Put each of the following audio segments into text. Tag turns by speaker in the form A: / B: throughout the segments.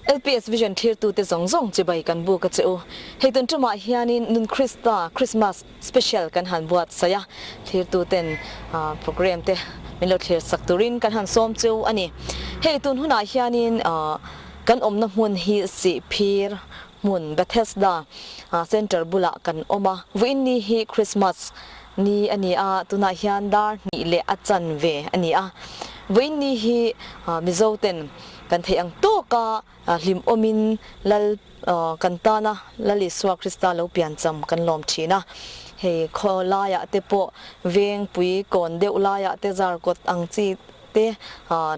A: LPS Vision thir tu te zong che bai kan bu ka cheu hei ton tuma hianin nun Christmas special kan han buat saya thir tu ten program te milo thir sakturin kan han som cheu ani hei tun huna hianin kan omna mun hi si phir mun Bethesda center bula kan oma win ni hi Christmas ni ani a tuna hian dar ni le achan ve ani a win ni hi mizoten kan thei ang to ka lim omin lal kantana lali swa krista lo pian cham kan lom thina he kholaya te po veng pui kon de ulaya te zar kot ang chi te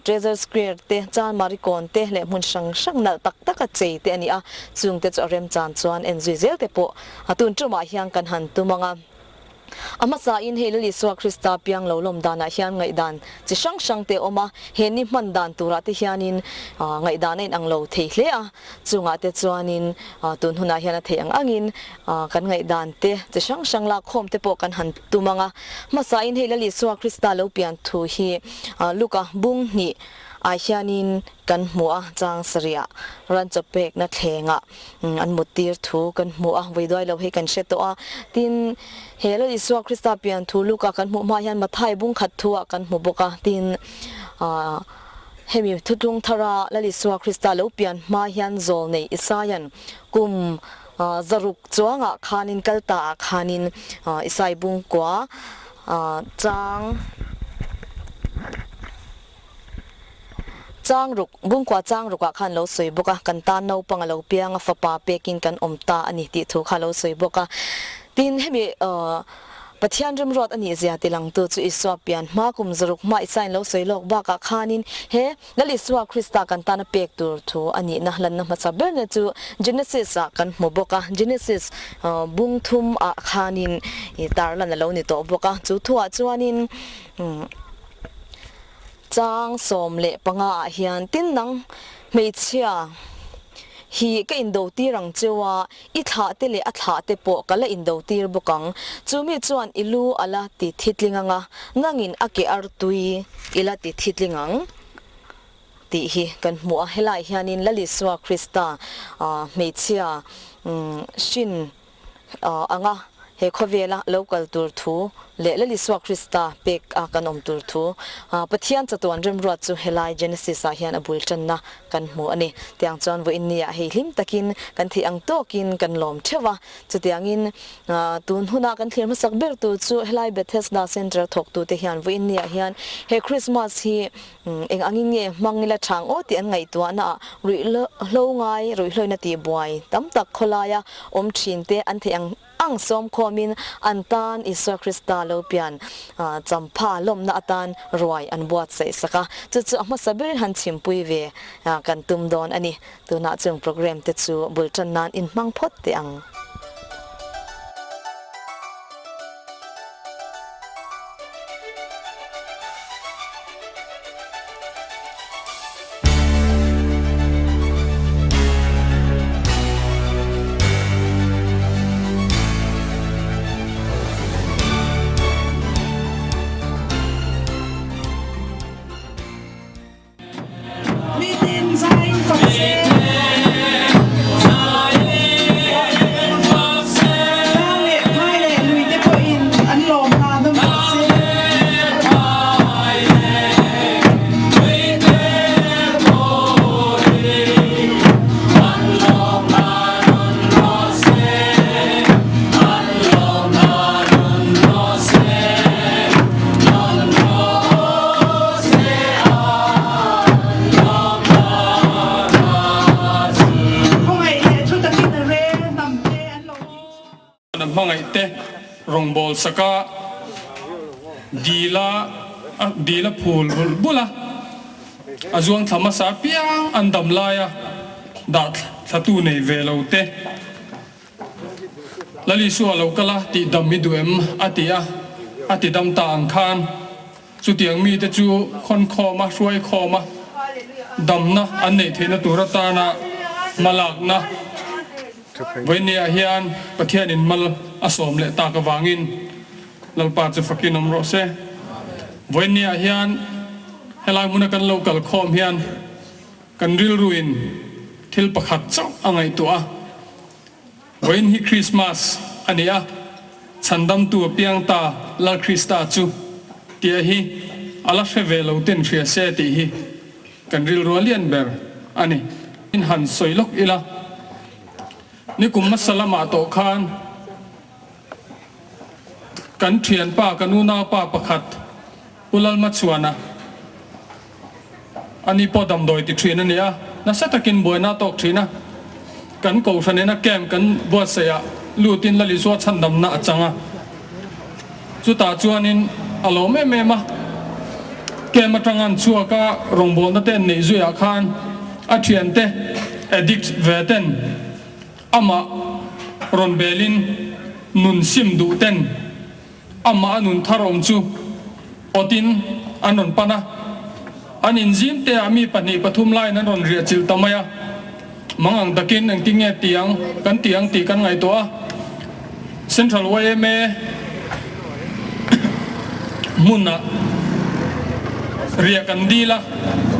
A: treasure square te chan marikon te le mun sang sang nal tak tak a chei te ani a chung te chorem chan chuan enzuizel te po atun tuma hiang kan han tumanga amasa in helali swa krista piang lo lom dana hian ngai dan chi sang sang te oma he ni man dan tura te hianin ngai dan in ang lo thei hle a chunga te chuanin tun huna hian a thei ang angin kan ngai dan te chi sang sang la khom te po kan han tumanga masa in helali swa krista lo pian thu hi luka bung ni hianin kan mua chang saria ran chapek na thlenga an mutir thu kan mua veidoi lo he kan sheto a tin hela iswa krista pian thu luka kan mu ma hian mathai bung khat thua kan mu boka tin hemi thutung thara lali swa krista lo pian ma hian zol nei isayan kum zaruk chuanga khanin kalta khanin isai bung kwa chang ruk bung kwa chang ruka khan lo soi boka kan ta no pangalo piang a fapa pekin kan omta ani ti thu kha lo soi boka tin hemi pathian rim rot ani zia tilang tu chu iswa pian ma kum zaruk ma isain lo soi lok ba ka khanin he lali swa krista kan ta na pek tur thu ani na hlan na macha ber na chu genesis a kan mo boka genesis bung thum a khanin tar lan lo ni to boka chu thuwa chuanin chang som le panga hian tin nang mei chia hi ka indo ti rang chewa I tha te le a tha te po kala indo tir bokang chumi chuan ilu ala ti thitlinga nangin ake artui ila ti thitlingang ti hi kan mu a helai hianin lali swa krista mei chia shin anga he khovela local tur thu le lali swa krista pek kanom tur thu pathian chatuan rem ro chu helai genesis a hian abul channa kan mu ani tiang chon vo innia he hlim takin kan thi ang tokin kan lom thewa chutiangin tun huna kan thlir masak ber tu chu helai Bethesda center thok tu te hian vo innia hian he christmas hi eng anginge mangila thang o ti an ngai tu na rui lo ngai rui hloina ti buai tam tak kholaya om thin te an the ang som khomin antan iswa krista lo pian champha lom na atan roi an buat sei saka chu ama sabir han chimpui ve kan tum don ani tuna chung program te chu bultan nan in mangphot te ang
B: rongbol saka dila phul bula azuang thamasa piang andam laya dat thatu nei velote lali su alo kala ti dam miduem ati dam ta ang khan chu tiang mi te chu khon kho ma ruai kho ma dam na an nei thena turata na malak na Venia hian pathian in mal asom le ta ka wangin lalpa chu fakin omro se Venia hian helai muna kan local khom hian kan ril ruin thil pakhat chaw angai to a when hi Christmas ania chandam tu piang ta la Krista chu tia hi ala shevelo ten thria se ti hi kan ril rolian ber ani in han soilok ila ni kum masalama to khan kan thian pa kanuna pa pakhat ulal machuana ani podam doi ti thina nia na satakin boina tok thina kan ko thanena kem kan bo seya lutin lali so chandam na achanga chu ta chuanin alo me me ma kem atangan chuaka rongbol na ten nei zuya khan a thian te addict veten ama ron belin nun sim du ten ama anun tharom chu otin anon pana anin zim te ami pani pathum lai nan ron ria chil tamaya mangang takin ang tinge tiang ti kan ngai to a central way me munna ria kan dila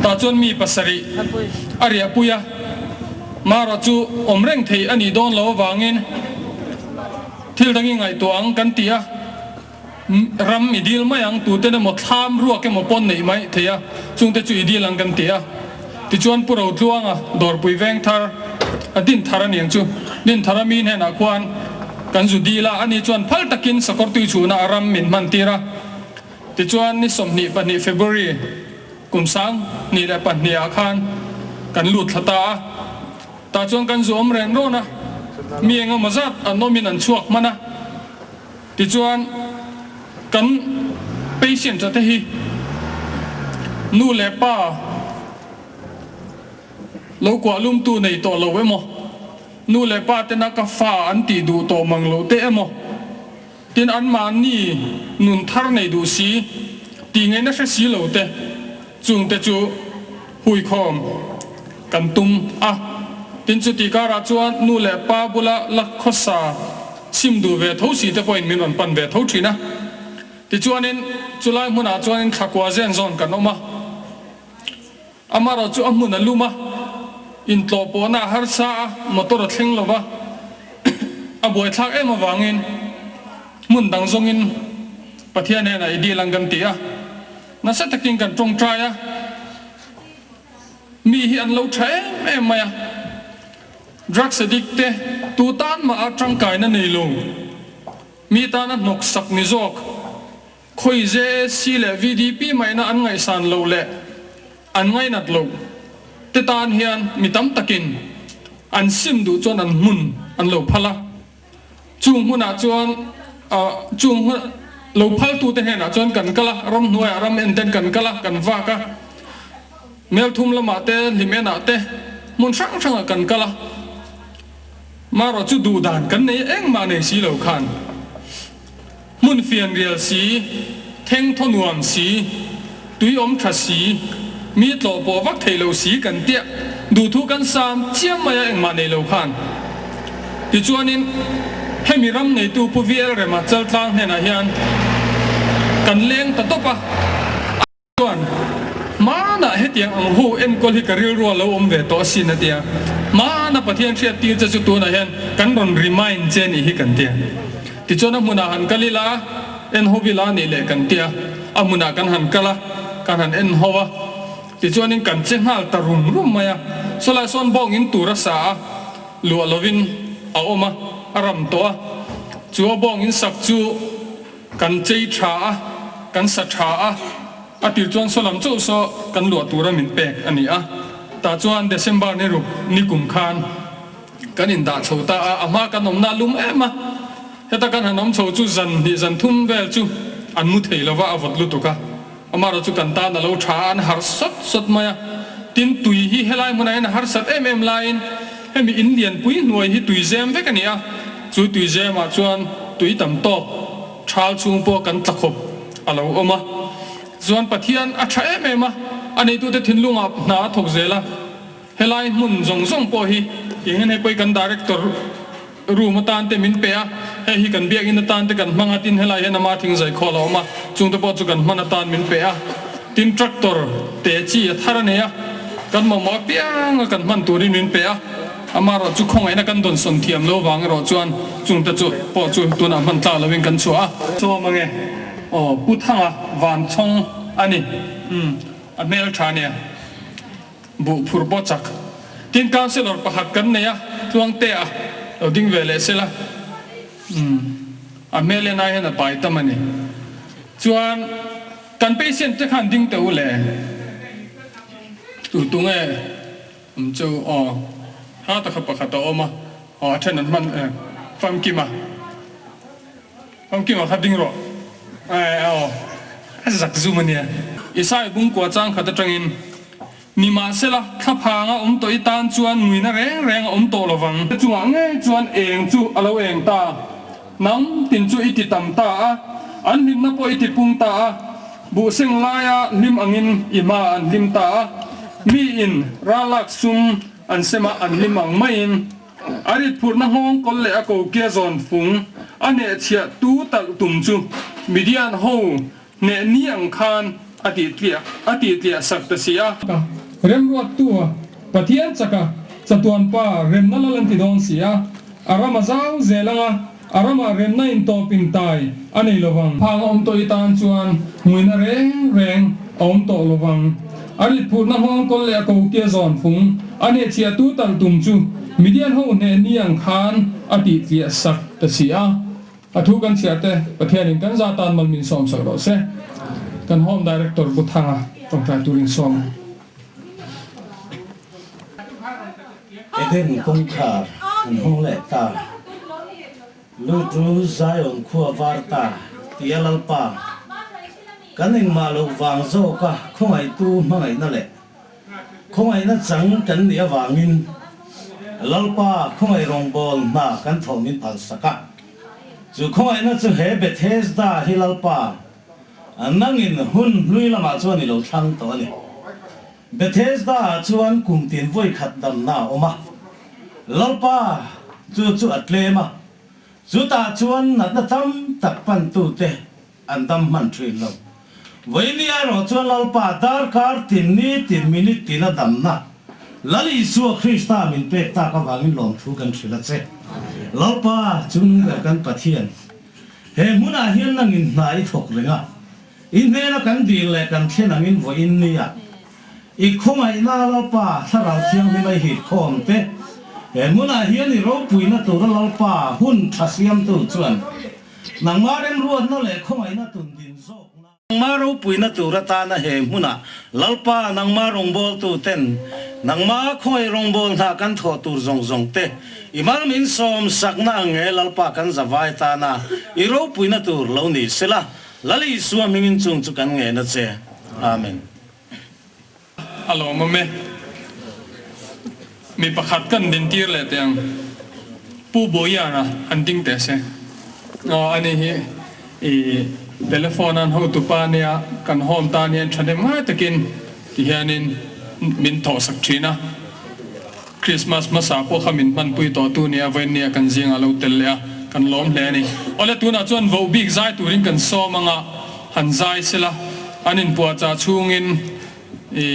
B: ta chon mi pasari aria puya mara chu omreng thei ani don lo wangin thil dangi ngai to ang kan tia ram idil mayang tu te na mo tham ruwa ke mo pon nei mai theya chung te chu idil ang kan tia ti chuan puro tluanga dor pui veng thar adin tharaniang chu din tharamin he na kwan kan zu dila ani chuan phal takin sakor tu chu na aram min man tira ti chuan ni somni pani February kumsang ni le pani akhan kan lut thata ta chuan kan zu om ren ro na mi enga mazat anomin an chuak mana ti chuan kan patient ta hi nu le pa lo kwa lum tu nei to lo emo nu le pa te na ka fa an ti du to mang lo te emo tin an man ni nun thar nei du si ti ngai na si lo te chung te chu hui khom kan tum a tin chu ti ka ra chuan nu le pa bula la khosa sim du ve tho si te point min on pan ve tho thina ti chuanin chulai muna chuanin thakwa zen zon kan oma amaro chu amuna luma in tlo po na har sa motor thleng lova aboi thak em awangin mun dang zongin pathian he na idi langan tia na sa taking kan tong traya mi hi an lo thae em maya drugs addict te tu tan ma atang kai na nei lo mi ta na nok sak ni zok khoi je si le VDP mai na an ngai san lo le an ngai nat lo te tan hian mitam takin an sim du chon an mun an lo phala chung huna chon chung lo phal tu te hena chon kan kala ram nuai ram en ten kan kala kan va ka mel thum lama te limena te mun sang sang kan kala maro chu du dan kan nei eng ma nei si lo khan mun fian rial si theng thonuam si tui om tha si mi tlo po vak thei lo si kan tia du thu kan sam chiam maya eng ma nei lo khan ti chuanin hemi ram nei tu pu vial re ma chal tlang hena hian kan leng ta topa chuan ma na hetiang ang hu en kol hi karil ro lo om ve to sin na tia ma na pathian thria ti cha chu tu na hian kan ron remind chen hi kan tia ti chona muna han kalila en hovila ni le kan tia amuna kan han kala kan han en howa ti chuanin kan chenghal ta rum maya sola son bong in tura sa lu lovin a oma aram to chu bong in sak chu kan chei tha kan sa tha a ti chuan solam chu so kan lu tura min pek ani a ta chuan December ni ru ni kum khan kan in da chota ama kan nom na lum ema heta kan hanom chho chu zan ni zan thum vel chu an mu thei lova avot lu tuka amaro chu kan ta na lo tha an har sot maya tin tui hi helai munai na har sat em line hemi Indian pui nuai hi tui zem ve kania chu tui zem a chuan tui tam top thal chung po kan tlakhop alo oma chuan pathian a tha em a ani tu te thinlunga na thok zela helai mun zong po hi ingen he poi kan director room tan te min pe a hi kan biak in tan te kan manga tin helai he na ma thing zai khola oma chung te po chu kan mana tan min pe a tin tractor te chi a thara ne a กันหมอเปียงกันมันตัวรินเปียอามาเราจุคงไอ้นักกันโดนสนเทียมโลวังเราจวนจุงตะจุปอจุตัวนั้นมันตาเราเป็นกันชัวชัวมั้งไงอ๋อพูดทั้งอ่ะวันชงอันนี้อันเมลชาเนี่ยบุพูดบจักทีมการเสลอประหักกันเนี่ยจวงเตะเราดิ้งเวลเสละอันเมลนายเห็นอะไรตั้มนี่จวนกันไปเส้นจะขันดิ้งเตะเลยตัวตรงจะอ๋อถ้าตะขับประคัตออกมาอ๋อเช่นนั้นมันฟังกิมาขัดดิ้งรอสักซูมันเนี่ยอีสายบุ้งกวาดจังขัดจังอินนี่มาเสละข้าพางตัวอีตานจวนมุยน่ะแรงตัวระวังจวงจวนเองจูเราเองตาน้ำตินจูอิติตำตาอันลิมนับอิติปุงตาบุเซงลายลิมอังินอิมาอันลิมตามีอินราลักซุมอันเสมาอันลิมังไม่อินอาริพูดนังห้องคนเล่ก็เกี่ยจอนฟุงอันเนเชียตูตักตุ่มจูมีเดียนหูเนนี่อังคารอดีตเลียสักตเสียเริ่มรัวตัวปะเทียนจักจะตัวนป้าเริ่มนั่นลันติดอนเสียอารามเจ้าเจลังอารามเริ่มนั่นตัวปินตายอันนี้ระวังพางตัวอีตานจวนมุยน่ะแรงตัวระวังอาริพูดนังห้องคนเล่ก็เกี่ยจอนฟุงอันเนเชียตูตักตุ่มจูมีเดียนหูเนนี่อังคารอดีตเลียสักตเสียทุกันเสียแต่ประเทศนี้กันซาตานมันมีสมสักรอเสกันห้องดีเรคเตอร์บุตรฮะตรงกลางตุรินสม
C: เอ็นคงขาดห้องเล็กตาลูกรู้ใจองขัววาร์ตาที่ยาลปากันเองมาลูกวางโซกะคงไอตู้มาไงนั่นแหละคงไอนั่นจังกันเดียววางินลปาคงไอรองบอลมากันทอมินพันสกัดจู่คงไอนั่นจะเฮเบเทสตาฮิลปาอันนั่งอินหุ่นลุยละมาชวนนี่เราทั้งตัวนี่เบเทสตาชวนกุมตีนวุ้ยขัดดำหน้าออกมาลปาจู่อัดเลมาจู่ตาชวนนัดทำตักปันตุเตอันดำมันทรีลวันนี้เราชวนลปาดาร์คาร์ตินนี่ตินมินิตินดำหน้าลลิสัวคริสต์มินเป็ดตากวางินลงทุกันทรีละเซลปาจุนกันปะเทียนเฮมุนาเฮียนนั่งอินนายถกเลยอ่ะอินเนลกันดีเลยกันเช่นนั้นอินว่าอินนี่อ่ะอีกคงไอ้น่าเราป่าถ้าเราเที่ยงไม่หิดคอมเต้เห็นมุนาเฮียนี่เราปุยน่าตัวเราป่าหุ่นทัศยมตัวจวนนางมาเร็มรวดนั่นแหละคงไอ้น่าตุนดินโซกนางมาเราปุยน่าตัวรัตานะเห็นมุนาเราป่านางมารงบอลตัวเต้นนางมาคงไอ้รงบอลหากันถอดตัวจงเต้อีมามินสมสักนางเอลป่ากันจะไว้ตานะอีเราปุยน่าตัวเรานี่เสละลลิสัวมิงจุงจุกันเงินนะเจ้อาเมน
B: ฮัลโหลมัมเม่มีประคัดกันดินตีร์เลยแต่ยังผู้บอยนะอันดิ้งแต่เสอันนี้เทเลโฟนนั้นเขาตุปาเนี่ยกันโฮมตาเนี่ยฉันได้มาตะกินที่เฮียนินมินทอสักทีนะคริสต์มาสมาสาพวกเขามินมันปุยต่อตัวเนี่ยเวนเนี่ยกันเสียงอาลูเตลเลยกันล้อมแหลนี่เอาเลยตัวน่ะจวนวบิกใจตัวริงกันซ้อมังอ่ะหันใจเสละอันนี้ปวดจะช่วงอิน
D: มี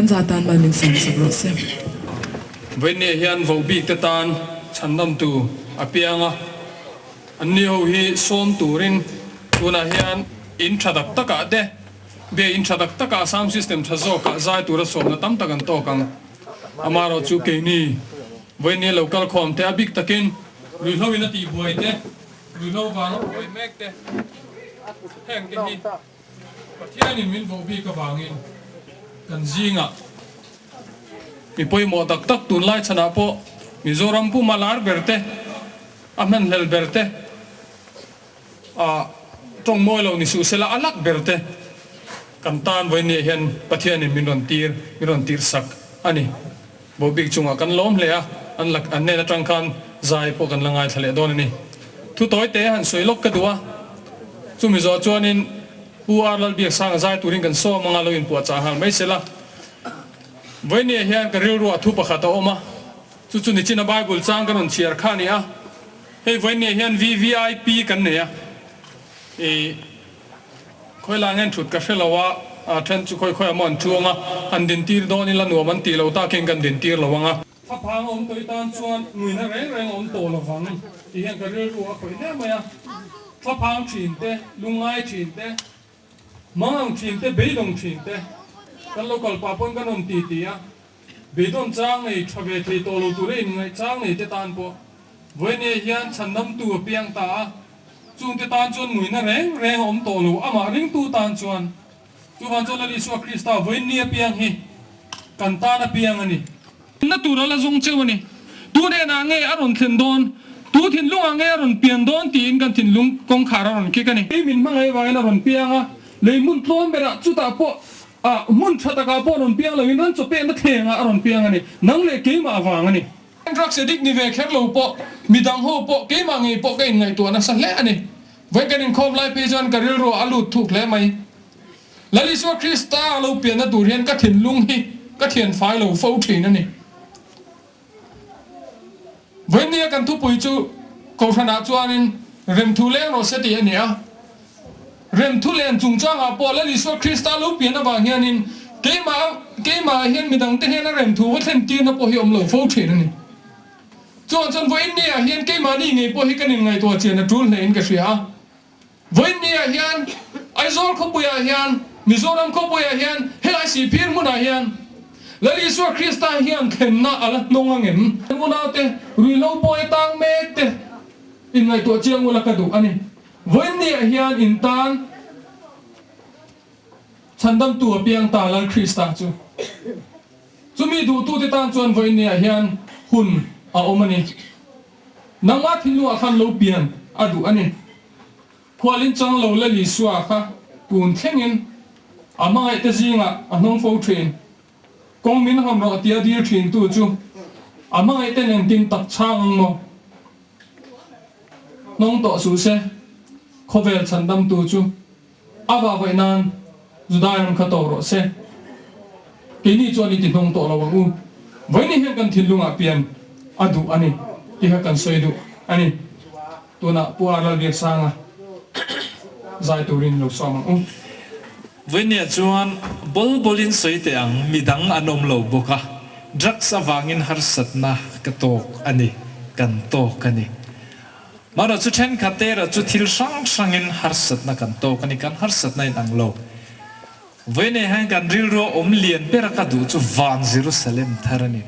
D: kan zatan mal min sang sagro se
B: với nè hiền vô bị tê tan chăn đâm tu apianga anh nhiều hi son turin tu na hiền in chadak taka de be in chadak taka sound system chazo ka zai tu ra som na tam takan to kang amaro chu ke ni với nè local khom te abik takin lui lo ina ti boy te lui lo wa no boy mek te heng ke ni pathian in min vô bị ka bangin kan zinga mi poi mo tak tak tun lai chana po Mizoram pu malar berte aman hel berte a tong moi lo ni su sela alak berte kan tan voi ni hian pathian in minon tir sak ani bo big chunga kan lom le a an lak an ne na tang khan zai po kan langai thale don ni thu toy te han soilok ka duwa chu mi zo chuanin puar lal biak sang zai turin kan so manga lo in pu cha hal mai sela với nè hiền cái rêu ruột thu bạc khát ô mà chú chú này trên Bible trang cái nón chiar khan nè à hay với nè hiền VVIP cái nè à khơi lang anh chụt cái lawa à thân chú khơi amon chuông à anh đến tir đó ni là nuông anh tir lâu ta kinh gần đến tir lâu à tháp hàng ông tới tan chuan người nó reng ông tổ lâu vắng thì hiền cái rêu ruột khơi nè mà tháp hàng chín te lung ai chín te mang chín te bê đông chín te kan local papon kan om ti a bedon chang nei thabe thei to lo tu le ngai chang nei te tan po voi ne hian chandam tu piang ta chung te tan chon mui na reng om to lo ama ring tu tan chuan chu han chon ali su krista voi ne piang hi kan ta na piang ani na tu ra la zong cheu ni tu ne na nge aron thlen don tu thin lung nge aron pian don tin kan thin lung kong khara ron ki kani min mangai wa na ron piang a leimun tlom bera chu ta po mun chata ka po ron piang lo in ran chope na thenga aron piang ani nang le ke ma wang ani drug addict ni ve kher lo po midang ho po ke ma ngi po ke ngai tu na san le ani ve kan in khom lai pe jan karil ro alu thuk le mai lali so krista lo pian na tu rian ka thin lung hi ka thian phai lo fo thin ani ve ni kan thu pui chu ko thana chuanin rem thu le ro se ti ani a rem thu len chung chang a po la li so krista lo pian na ba hianin ke ma hian midang te hian rem thu wa thlen ti na po hi om lo fo thin ani chon voi ni a hian ke ma ni ngai po hi kan ngai to chen na tul nein ka ria voi ni a hian aizol kho puya hian Mizoram kho puya hian helai si pir mun a hian la li so krista hian khen na ala nong angem muna te rui lo po tang me te in ngai to chiang wala ka du ani voi ni a hian in tan chandam tu piang ta lan krista chu Chumi du tu te tan chuan voi ne hian hun a omani nanga thilu a khan lo pian adu ani khwalin chang lo la li suwa kha tun thlengin ama te zinga anong fo train kong min ham ro tia dir thin tu chu ama te nen tin tak chang mo nong to su se khovel chandam tu chu aba vai nan judaim kha to ro se kini choni ti nong to lo u vai ni hen kan thilunga pian adu ani ti ha kan soidu ani tuna puara biak sanga zai turin lo som u
E: với nhà chuan bolin soi te ang midang anom lo boka drugs awangin harsat na katok ani kan to kani mara chu then khatera chu thil sang sangin harsat na kan to kani kan harsat na ang lo với ne hang kan ril ro lian pera ka du chu van Jerusalem tharani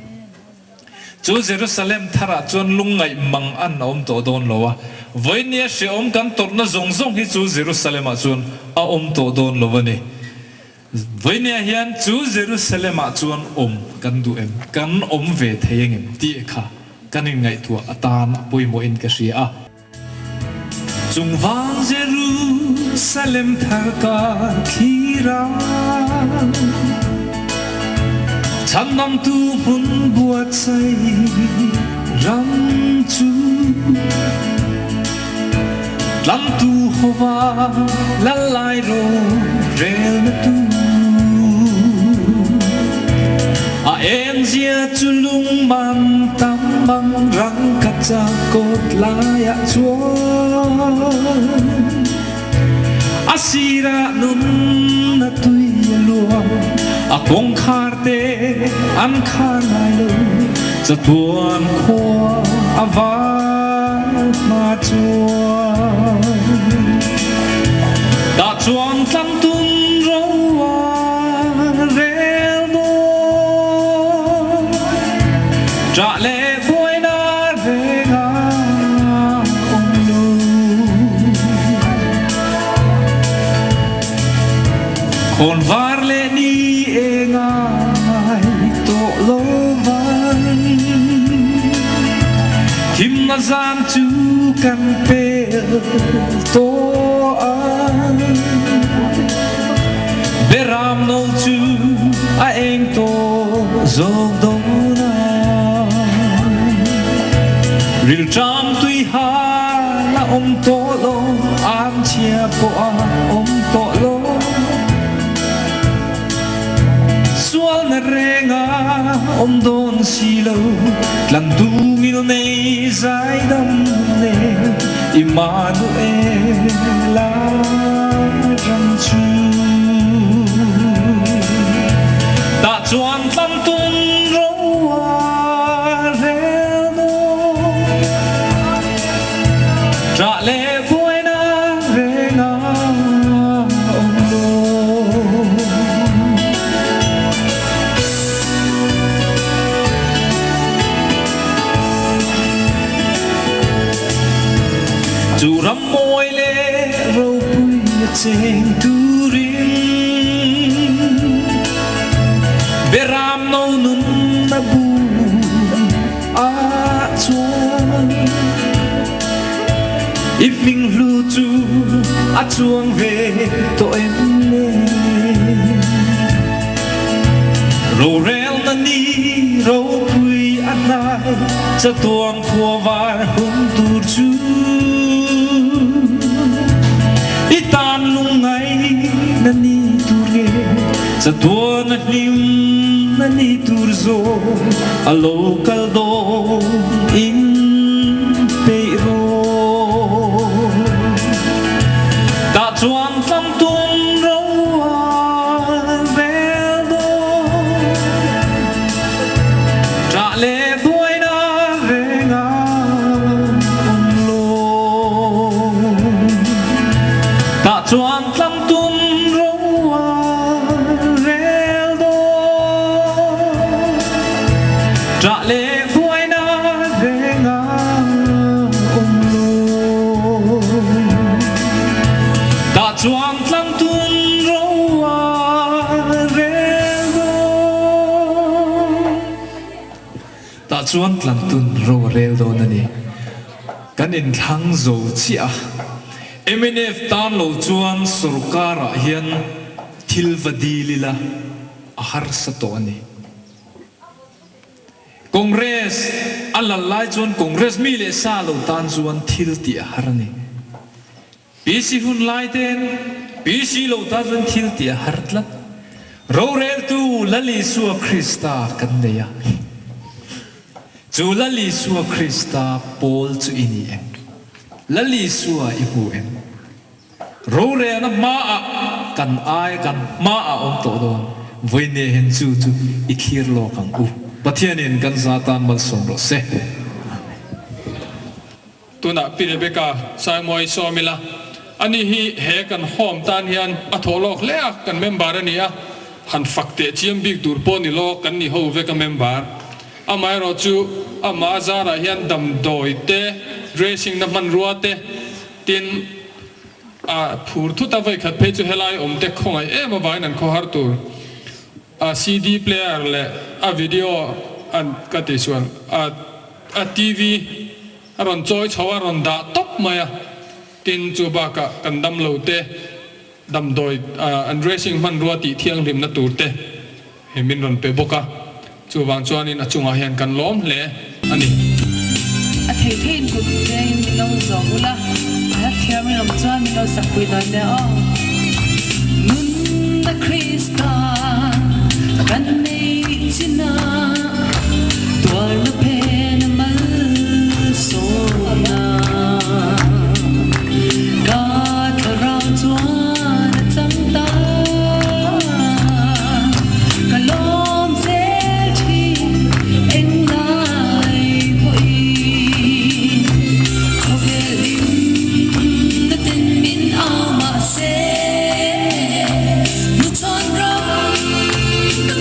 E: chu Jerusalem thara chuan lungai mang an om to don lowa với nia se kan tor na zong hi chu Jerusalem a chuan a to don lovani với nia hian chu Jerusalem a chuan kan du em kan ve theyeng em ti kha kanin ngai thua atan poi mo in ka ria chung wang Jerusalem thar ka khira Chanam tu hun buat say ram chu lam tu hova lalai ro rel na tu a em zia chulung man tam bang rang kacha kot la ya chuan asira nun na tui luang a kong khar te an khar lai lo za tuan khoa a va ma chuan da chuan tlam tun ro wa rel mo tra le boy na ve nga om lo kon var le ni Kim na zan tu kan pel to an Beram no tu a eng to zog dona Ril tram tui ha la to lo an chia po a to lo Sual na renga don silo Tlan dungil nei zai dam ne Immanuela ram chu Ta chuan tlam tun ro rel no Tra le buena renga Chu ram môi le ro pui cheng tu ring Beram no nun na bu a chuan If ming lu chu a chuang ve to em le Ro rel na ni ro pui anai Cha tuang phua var hung tur chu Itan lungai na ni turge Sa tuan at lim na ni turzo A local dong in Peiro Ta chuan tlam tun ro veldo Tra le buai na venga Ta chuan tlam tun ro rel do Tra le buai na venga lo Ta chuan tlam tun ro rel do chuan tlan tun ro rel do na ni kan in thang zo chia MNF tan lo chuan surkara hian thilvadi lila ahar sa to ani Congress alalai chuan Congress mi le sa lo tan chuan thil ti ahar ni PC hun lai ten PC lo ta chuan thil ti ahar tla ro rel tu lali suwa Krista kan neya chu lali suwa Krista Paul chu ini em lali suwa ihu em ro rel na ma a kan ai kan ma a om to don voi ne hen chu chu ikhir lo kang u pathianin kan zatan mal som ro se
B: tuna Rebecca Samoy Somila ani hi he kan hom tan hian a tholok leak kan member ania han fakte chiam big dur po ni lo kan ni ho ve ka member amai ro chu ama zara hian dam doi te dressing na man ruate tin a phur thu ta vai khat pe chu helai om te khongai e ma vai nan kho har tur a CD player le a video an ka ti suan a TV aron choi chawa ron da top maya tin chu ba ka kan dam lo te dam doi an dressing man ruati thiang rim na tur te hemin ron pe boka chu wang chuanin a chunga hian kan lom le ani
F: a thei thein kut tein lo zongula a thiam lam chuan lo sakui don le o nun na Krista kan nei china tuar na pen mal so na ka thara chuan chang ta kalom se chi eng nai poi khovelin na tin min au ma se nu chon ro ka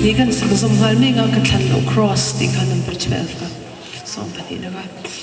F: ni kan sak som hal me nga ka than lo cross ti kan number 12 ka som pani na ka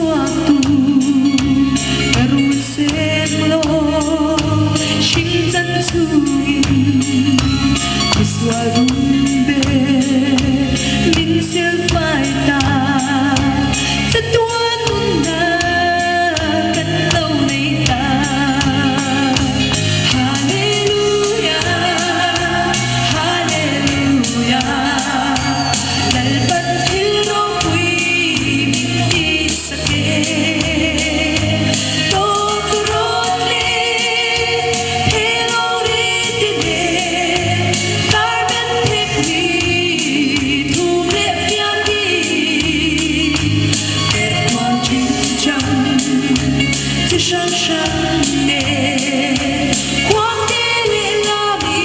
F: xóa tu ru sen lo xin dân chui xóa rung bê linh siêu phai ta rất tuôn na cất lâu này ta Hallelujah Hallelujah dal bat hiro quy mi sake to role hello ritine garden tekni thule pyati erman chincham tishan shan ne quang te la mi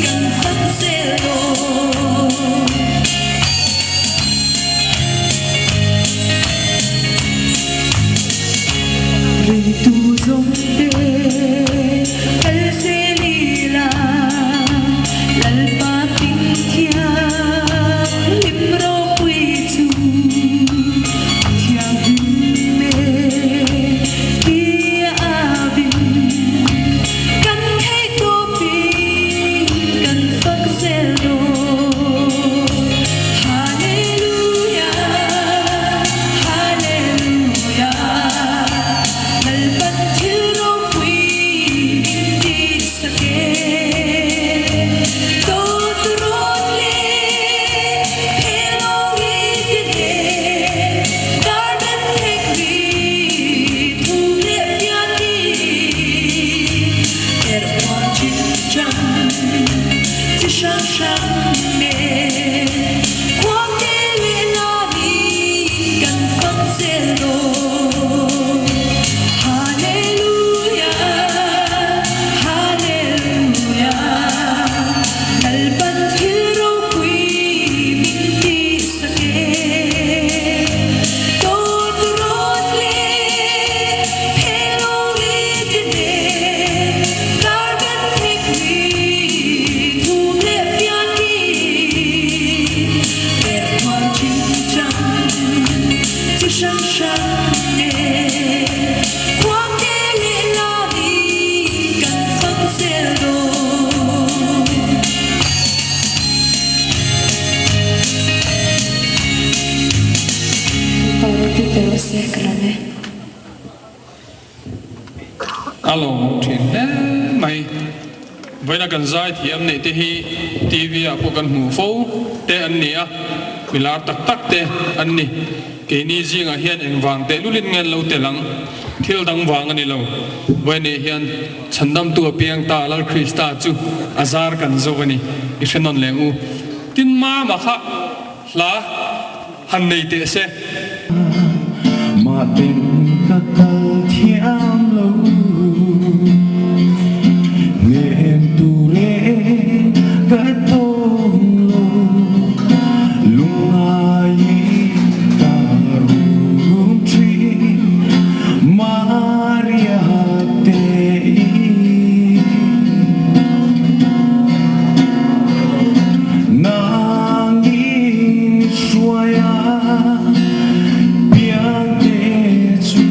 F: kan phát zero Ring tu dòng đê el se lila lal pa ping thia lim ro quy chu thiang me kia avin kan hay to pin kan phak zero Hallelujah Hallelujah dal bat hiro quy mi sake to role hello ritine garden tekni thule pyati erman chincham tishan shan ne quang te la mi kan phak zero Hallelujah Hallelujah dal bat hiro quy mi sake to role hello ritine garden tekni thule pyati erman chincham tishan shan ne quang te la mi kan phak zero Paulo Tito se krane
B: alo thin ne mai voina kan zai thiam nei te hi TV a po kan hmu fo te an nia milar tak tak te an ni ke ni jinga hian engwang te lulin ngel lo te lang thil dang wang ani lo voine hian chandam tu piang ta lal Krista chu azar kan zo ani i shenon lengu tin ma ma kha la han nei te se
C: mà tình các câu thiam lâu niềm tu lễ các tôn lâu lung ai ta rum tri Maria te nangin suaya biang te chu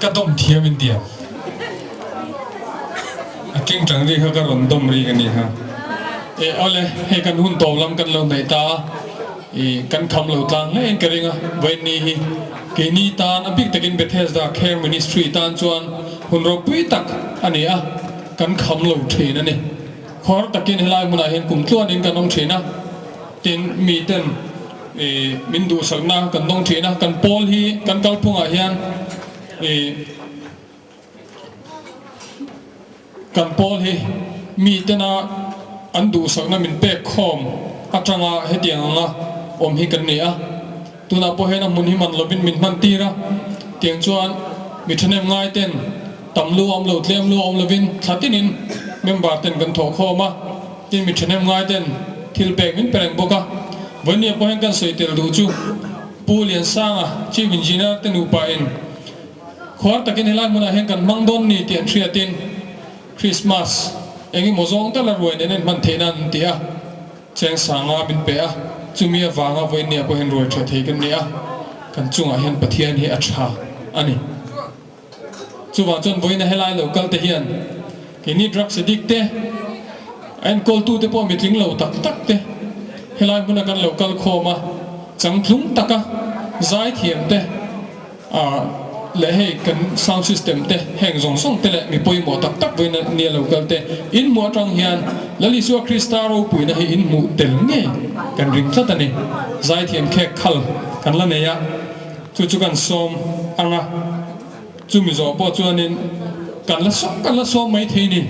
B: cái đông thiam in tiệm kinh trắng gì hơi cái rộn đông gì cái này ha ole hay kan hun tàu lam kan lâu này ta kan kham lâu tang le cái ringa vậy ni cái ni ta na big takin Bethesda Care Ministry tan chuan hun ro pui tak ani a kan kham lâu thei na ni khor takin helai muna hen kum chuan in kan ong thina tin mi ten min du sakna kan dong thina kan pol hi kan kalpunga hian kan pol hi mi tena an du sakna min pek khom atanga hetianga om hi kan nia tuna po hena mun hi man lobin min man tira tiang chuan mi thanem ngai ten tamlu om lo tlem lu om lovin thatinin member ten kan tho khoma tin mi thanem ngai ten thil pek min pereng boka vania po hen kan soitel du chu pulian sanga chief engineer ten upa in khor takin helai muna hen kan mangdon ni tian thriatin Christmas engi mozong ta la ruai nen man thenan tia cheng sanga bin pe a chumia wanga voinia po hen roi tha thei kan nia kan chunga hian pathian hi atha ani chuwa chon voina helai local te hian kini drugs addict te an kol tu te po mitling lo tak tak te helai muna kan local khoma changthlung taka zai thiam te le hei kan sound system te heng zong song te le mi poi mo tak tak voina ni local te in mo tang hian lali su kristaro puina hi in mu tel nge kan ring thlat ani zai thiam khe khal kan la neya chu kan som anga chu mi zo po chuanin kan la som mai theini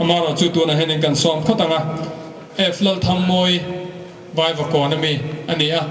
B: amara chu tu na henen kan som khotanga eflal thammoi vai va ko na mi ania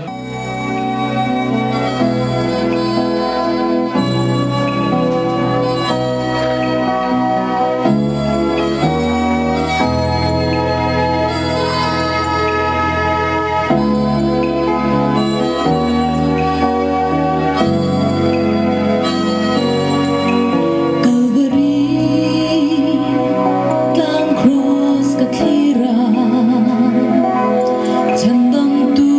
F: Chân đông tu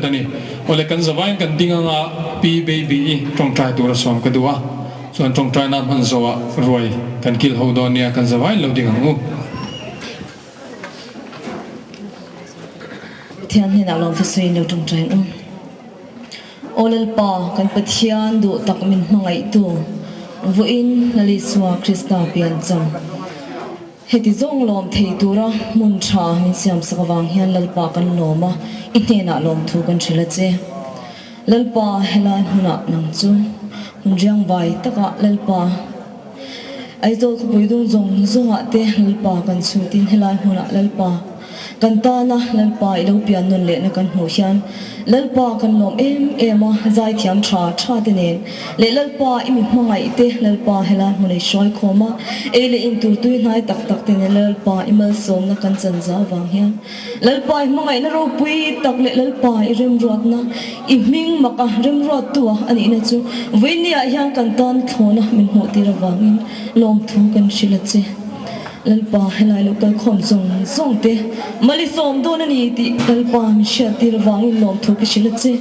B: tani ole kan zawai kan dinga nga pi baby trong trai tu ra som ka duwa so trong trai na man zowa roi kan kil ho donia kan zawai lo ding ngu
A: thian hin along thu sui no trong trai olel pa kan pathian du tak min mangai tu vuin nali suwa krista pian chang heti zong lom thei tura mun tha min siam sakawang hian lalpa kan loma inhena lom thu kan thila che lalpa helai huna nang chu hunriang vai taka lalpa aizol khu puidung zong zonga te lalpa kan chutin helai huna lalpa kan ta na lalpa ilo pian non le na kan hu hian lalpa kan lom em a zai thiam tha te nen le lalpa imi hmangai te lalpa hela hunei shoi khoma ele in tur tui hnai tak tak te ne lalpa imal som na kan chan za wang hian lalpa hmangai na ro pui tak le lalpa i rem rot na i ming maka rem rot tu ani na chu weinia hian kan tan thona min hu ti rawangin lom thu kan shila che lalpa helai lokal khom zong te mali som do na ni ti lalpa mi sha ti rawangin lom thu ki shila che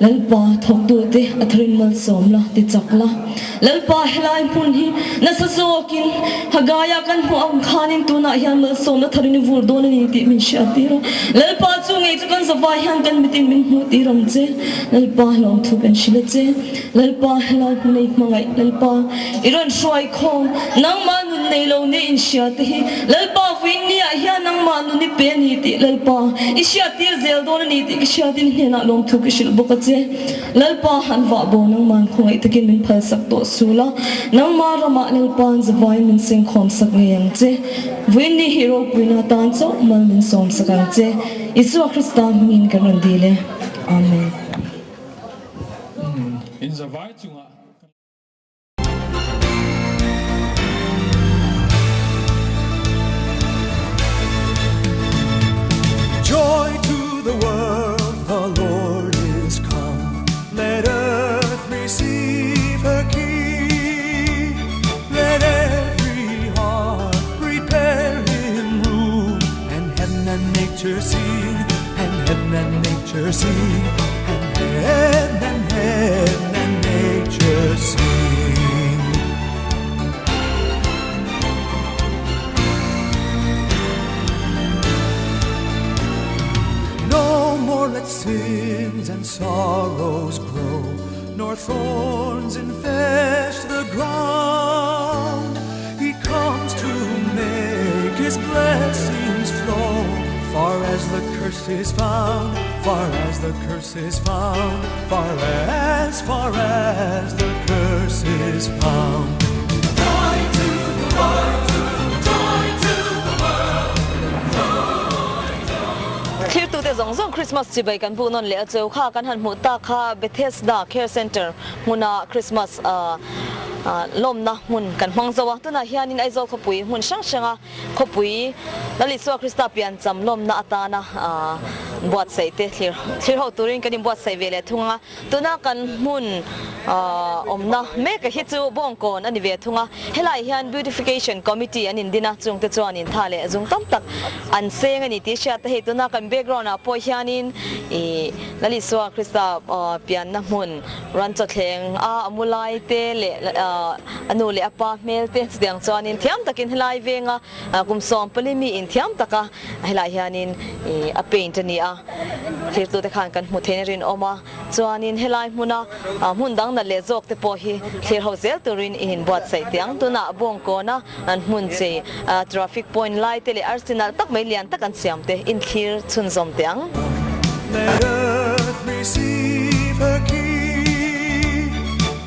A: lalpa thok du te athrin mal som la ti chakla lalpa helai phun hi na sa zokin hagaya kan hu ang khanin tu na hian mal som na tharin vur do na ni ti min sha ti ro lalpa chu ngei chu kan zawai hian kan mitin min hu ti ram che lalpa lom thu kan shila che lalpa helai phun ei mangai lalpa iron shoi khom nang ma nun nei lo ne in sha te hi lalpa win ni a hian nang ma nun ni pe ni ti lalpa i sha ti zel do na ni ti ki sha tin hena lom thu ki shil boka lalpa han wa bo nang man khongai takin min phal sak to sula nang ma rama lalpa zawai min sing khom sak ngeng che win ni hero puina tan cho mal min som sakang che isu krista min kan dile amen
B: in zawai chunga
G: joy to the world, the Lord is come. Let earth receive her King. Let every heart prepare Him room, and heaven and nature sing, and heaven and nature sing, and heaven and nature sing. No more let sins and sorrows grow, nor thorns infest the ground. He comes to make His blessings flow, far as the curse is found, far as the curse is found, far as the curse is found. Joy to the world, joy to the world.
A: clear tu te zong Christmas chi bai kan bu non le cheu kha kan han mu ta kha Bethesda Care Center muna Christmas lom na mun kan hmang zawa tu na hianin aizol khopui mun shanga khopui lali suwa Krista pian cham lom na atana buat sai te clear ho turin kan buat sai vele thunga tuna kan mun omna me ka hi chu bongkon ani ve thunga helai hian beautification committee anin dina chung te chuan in thale zung tam tak an seng ani ti sha ta he tuna kan background a po hianin e lali suwa Krista pian na mun ran cha thleng a amulai te le anu le apa mel te chiang chuanin thiam takin helai venga kumsom polimi in thiam taka helai hianin a paint ani a thir tu te khan kan mu thenerin oma chuanin helai muna mun dang na le jok te po hi thir ho zel turin in buat sai tiang tuna bongko na an mun che traffic point light te le arsenal tak mai lian tak an siam te in thir chun zom tiang
G: Let earth receive her King.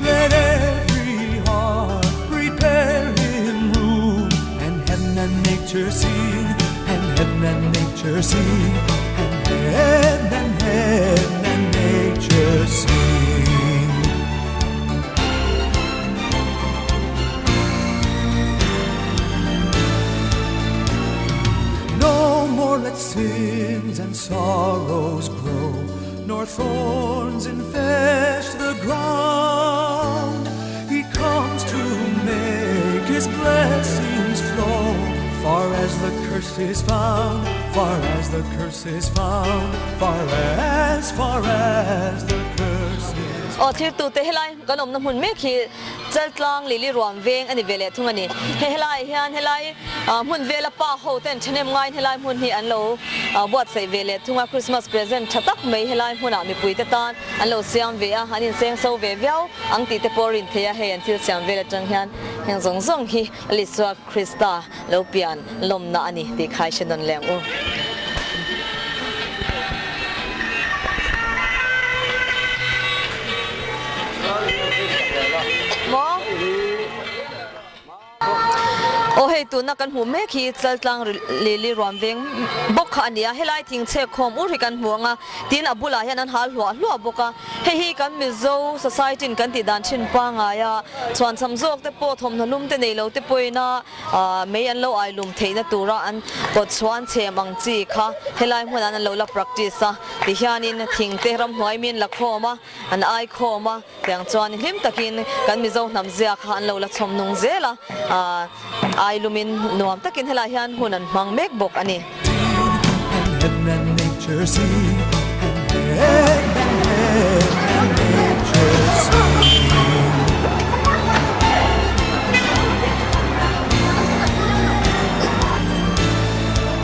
G: Let every heart prepare Him room, and heaven and nature sing, and heaven and nature sing, and heaven and nature sing. No more let sins and sorrows grow, nor thorns infest the ground. He comes to make His blessings flow, far as the curse is found, far as the curse is found, far as the curse is.
A: Thir tu te helai kanom na mun me khi chaltlang lili ruam veng ani vele thung ani helai hian helai mun vela pa ho ten thnem ngai helai mun hi an lo bot sei vele thunga Christmas present thatak mai helai mun a mi pui te tan an lo siam ve a anin seng so ve viau ang ti te porin thea he an thil siam vele tang hian heng zong zong hi Liswa Krista lo pian lom na ani ti khai shenon leng u hei tu na kan hu me khi chaltlang lili rom veng bok kha ania helai thing che khom uri kan huanga tin abula hian an hal hua boka hi kan mizo society kan ti dan chin pa nga ya chuan samjok te po thom na lum te nei lo te poina me an lo ai lum theina tura an ko chuan che mang chi kha helai hmun an lo la practice a ti hianin thing te ram hoi min la khoma an ai khoma tiang chuan hlim takin kan mizo nam zia kha an lo la chom nung zela ai lumin nuam takin helai hian hunan mang mek bok ani
G: Heaven and nature see, and nature see.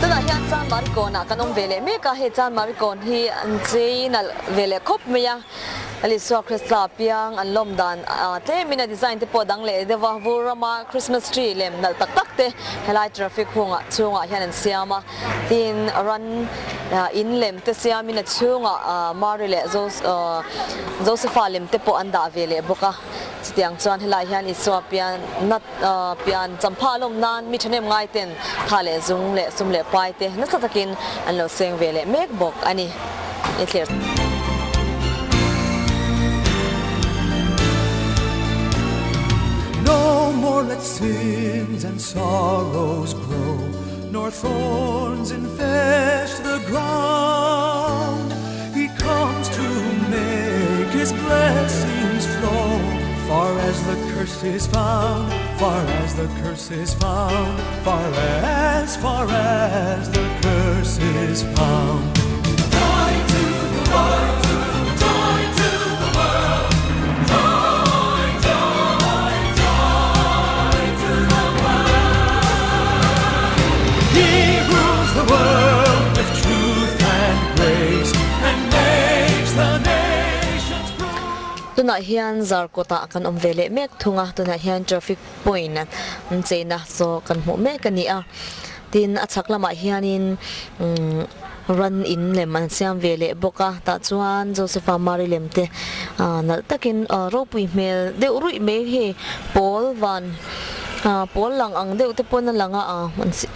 A: tuna hian chan marikon a kanom vele me ka he chan marikon hi an cheinal vele khop meya Liswa Krista piang an lom dan te mina design te podang le dewa vurama Christmas tree lem nal tak tak te helai traffic hunga chunga hian an siama tin run in lem te siamina chunga marile Josepha lem te po anda vele boka tiang chuan helai hian Liswa pian nat pian champha lom nan mi thnem ngai ten thale zung le sum le pai te na satakin an lo seng vele mek bok ani e clear
G: No more let sins and sorrows grow, nor thorns infest the ground. He comes to make His blessings flow, far as the curse is found, far as the curse is found, far as the curse is found. Joy to the world, joy to the world, joy, joy, joy to the world. He rules the world with truth and grace, and makes the nations grow.
A: tuna hian zarkota kan omvele mek thunga tuna hian traffic point an cheina so kan mu mek ani a tin achaklama hianin run in leman siam vele boka ta chuan Josepha Mari lemte nal takin ropui mel de urui me he Paul van Paul lang ang de te pon langa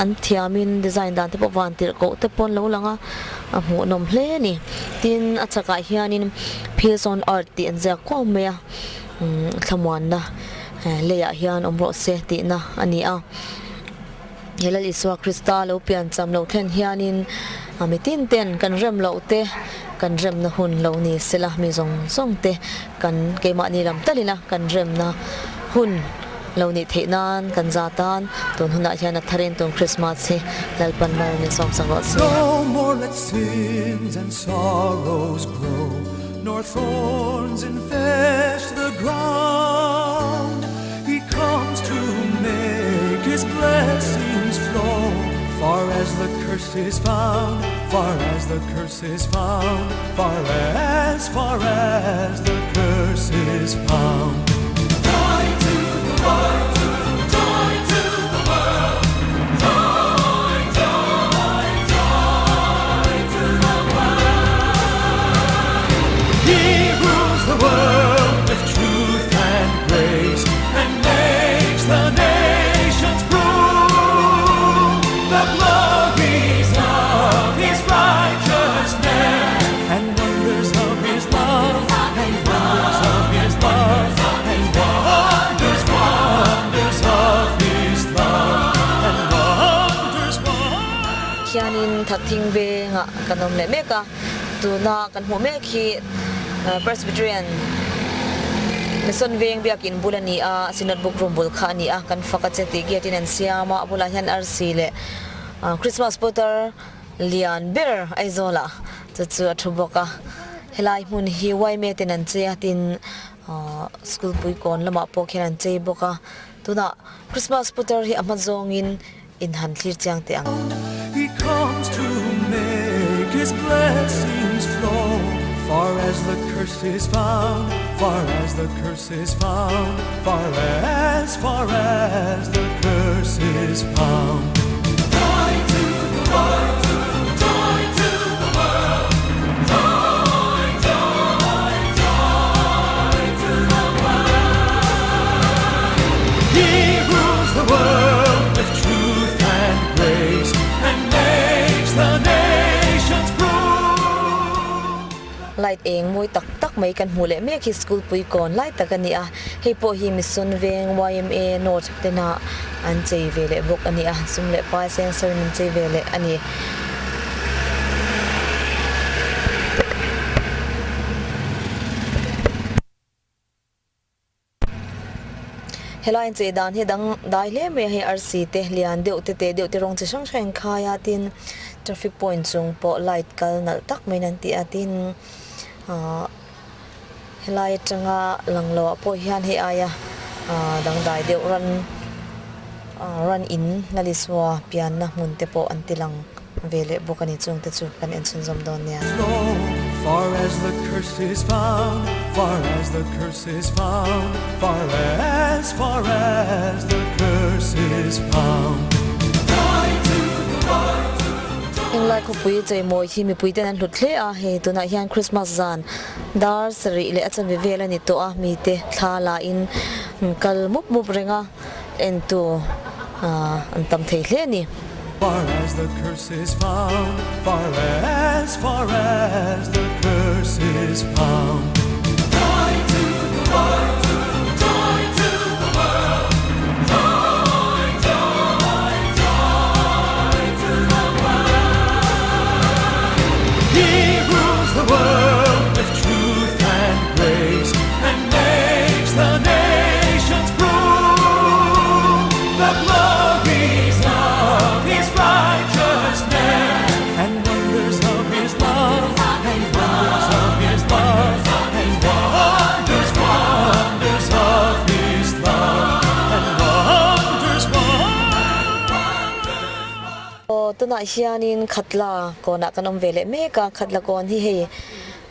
A: an thiamin design dan te po van tir ko te pon lo langa hu nom hle ni tin achaka hianin Pilson art ti an za ko me thamwan na leya hian omro se ti na ani a hela Liswa Krista lo pian cham lo thlen hianin amitin ten kan rem lo te kan rem na hun lo ni sela mi zong song te kan keima ni lam talina kan rem na hun lo ni theinan kan zatan ton huna hian atharin ton Christmas hi lalpan mar ni som sangot
G: No more let sins and sorrows grow, nor thorns infest the ground. He comes to make His blessings flow, far as the curse is found, far as the curse is found, far as the curse is found. Joy to the world, joy to the world, joy, joy, joy to the world. He rules the world with truth and grace, and makes the nations prove the glories of His righteousness, and wonders of His love, and wonders of His love, and wonders, wonders of His love, and wonders, wonders.
A: hianin thathing ve nga kanom le meka tuna kan hu me khi Presbyterian Mission veng biakin bulani a sinat book room bul kha ni a kan fakacheti getin an siama bula hian RC le Christmas putar lian ber aizola chu athuboka helai mun hi wai me ten an che atin school pui kon lama po khen an che boka tuna Christmas putar hi amazong in han thlir chiang te ang
G: He comes to make his blessings flow. Far as the curse is found, far as the curse is found, far as the curse is found. Joy to the world, joy to the world, joy, joy, joy to the world. He rules the world with truth and grace and makes the nations grow.
A: light eng moi tak mai kan hule me ki school pui kon light takania he po hi mission veng YMA note tena an chei vele bok ani a sumle pa seng sermon chei vele ani helai che dan he dang dai le me he RC te lian deu te rong che sang sang khaya tin traffic point chung po light kal nal tak mai nan ti atin helai changa langlo po hian he aya dang dai deu run in naliswa pian na mun te po antilang vele bokani chung te chu kan en chun zom don nia
G: Far as the curse is found, far as the curse is found, far as the curse is found. Joy to the world.
A: in lai ko pui chei moi hi mi pui ten an hlut hle a he tuna hian Christmas zan dar sari le achan ve vela ni to a mi te thala in kal mup renga en to an tam thei hle ni
G: Far as the curse is found, far as the curse is found. Joy to the world, joy to the world, joy, joy, joy to the world. He rules the world with truth and grace and makes the nations grow. The glories of His righteousness and wonders of His love and wonders of His love and wonders of His love and wonders.
A: o tuna hianin khatla kona kanom vele me ka khatla kon hi he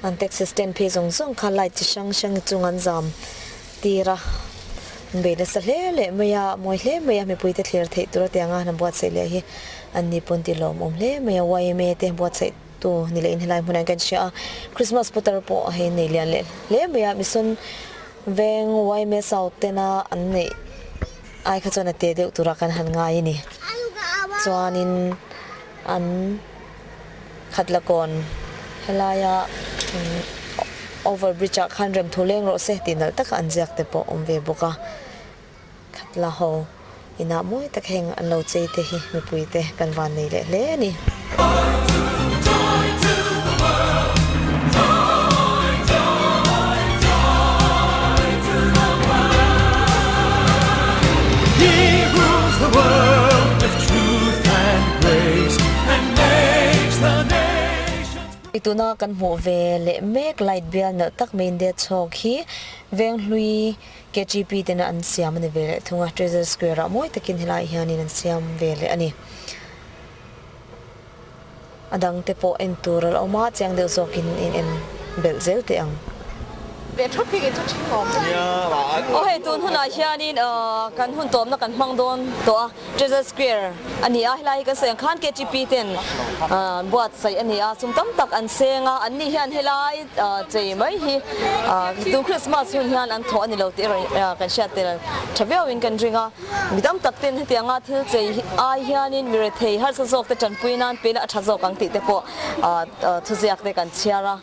A: an texas 10 pe zong kha lai chi sang chungan zam tira be le sa le meya moi le meya me puite thler thei tur te anga na buat se le hi an ni pon ti lom le meya wai me te buat se tu ni le in helai munan kan sha Christmas putar po he nei lian le meya mission veng wai me sau te na an nei ai kha chona te de tura kan han ngai ni chuanin an khatla kon helaya overbridge a khan rem thuleng ro se tinal tak an jak te po omve boka khatla ho ina moi tak heng an lo chei te hi mi pui te kan van nei le ni
G: He rules the world with truth and grace and makes the nations.
A: ituna kan mo ve le mek light bial na tak main de chok hi veng hlui KGP ten an siam ne ve thunga treasure square ra moi takin hilai hianin an siam ve le ani adang te po entural oma chang de zokin in belzel te ang be thopi ge chu chingom o he tun huna hianin kan hun tom na kan mangdon to treasure square ani a hilai ka seng khan KGP ten buat sai ani a sum tam tak an senga an ni hian hilai chei mai hi tu Christmas hun hian an tho ani lo te kan sha te thabeu in kan ringa midam tak ten he tianga thil chei a hianin mire thei har sa jok te chan puinan pela atha jok ang ti te po thuziak te kan chiara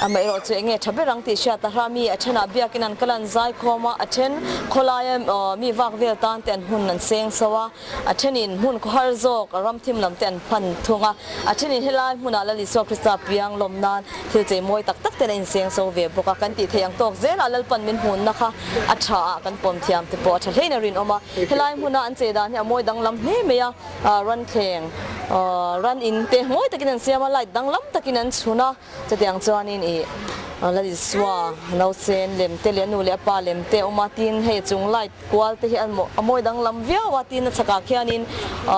A: amai ro chu enge thaberang ti sha ta rami achana biakin an kalan zai khoma achen kholaya mi wak vel tan ten hun nan seng sawa achenin hun ko har jok ram thim lam ten phan thunga achenin helai huna lali so krista piang lomnan thil chei moi tak tak ten in seng so ve boka kan ti theyang tok zela lalpan min hun nakha acha kan pom thiam te po atha hleina rin oma helai huna an che dan moi dang lam me meya ran thleng ran in te moi takin an siama light danglam takin an chuna chatiang chuanin I lali swa no sen lem te le nu le pa lem te omatin he chung light kwal te hi an mo amoi danglam via watin chaka khianin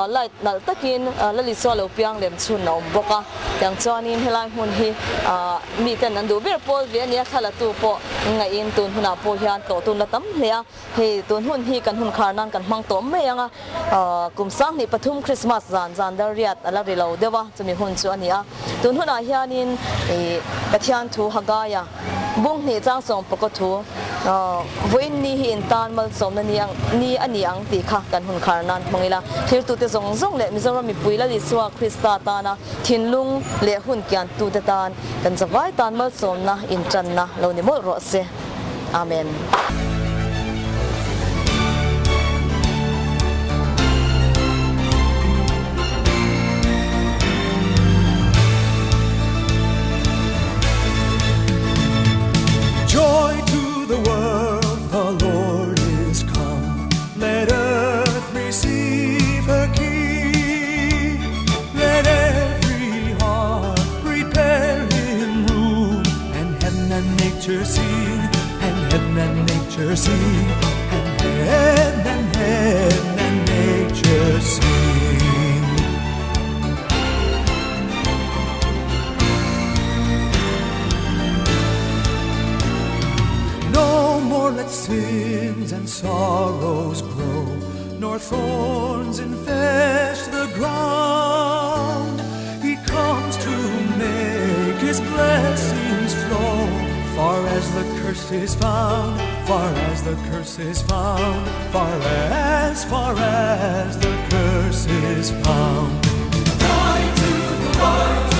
A: light nal takin lali swa lo piang lem chun na boka tiang chuanin helai hun hi mi ten an du ber pol ve ania khala tu po nga in tun huna po hian to tun la tam hlea he tun hun hi kan hun kharnan kan mang tom me anga kumsang ni pathum Christmas zan dar riat ala rilo dewa chumi hun chu ania tun huna hianin pathian thu hagaya bung ni chang som pakothu voin ni hi in tan mal som na ni ani ang ti kha kan hun kharnan mangila thir tu te zong zong le mizoram mi puila li swa Krista ta na thinlung le hun kyan tu te tan kan zawai tan mal som na in chan na lo ni mol ro se amen.
G: Joy to the world, the Lord is come. Let earth receive her King. Let every heart prepare him room. And heaven and nature sing, and heaven and nature sing, and heaven and nature sing. Let sins and sorrows grow, nor thorns infest the ground. He comes to make his blessings flow, far as the curse is found, far as the curse is found, far as the curse is found. Joy to the world.